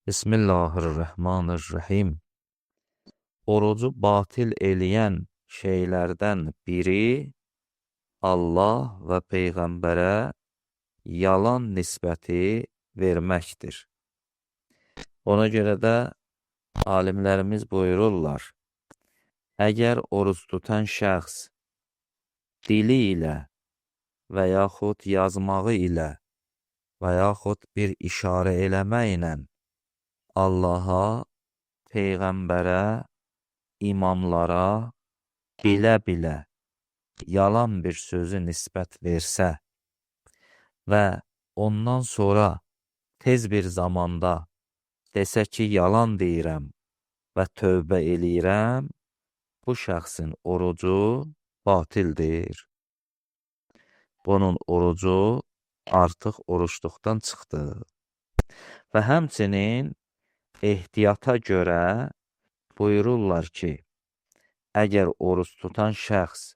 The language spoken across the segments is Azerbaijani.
Bismillahirrahmanirrahim. Orucu batil eləyən şeylərdən biri Allah və Peyğəmbərə yalan nisbəti verməkdir. Ona görə də alimlərimiz buyururlar, əgər oruc tutan şəxs dili ilə və yaxud yazmağı ilə və yaxud bir işarə eləməklə Allaha, Peyğəmbərə, imamlara bilə-bilə yalan bir sözü nisbət versə və ondan sonra tez bir zamanda desə ki, yalan deyirəm və tövbə eləyirəm, bu şəxsin orucu batildir. Bunun orucu artıq oruçluqdan çıxdı. Və həmçinin ehtiyata görə buyururlar ki, əgər oruç tutan şəxs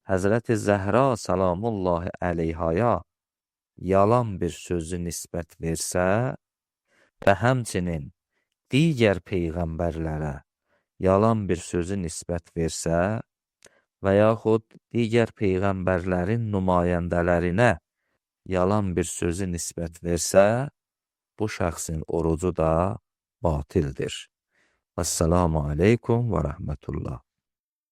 Həzrəti Zəhra salamullahi əleyhaya yalan bir sözü nisbət versə və həmçinin digər peyğəmbərlərə yalan bir sözü nisbət versə və yaxud digər peyğəmbərlərin nümayəndələrinə yalan bir sözü nisbət versə, bu şəxsin orucu da batildir. Vəssalamu aleykum və rəhmətullah.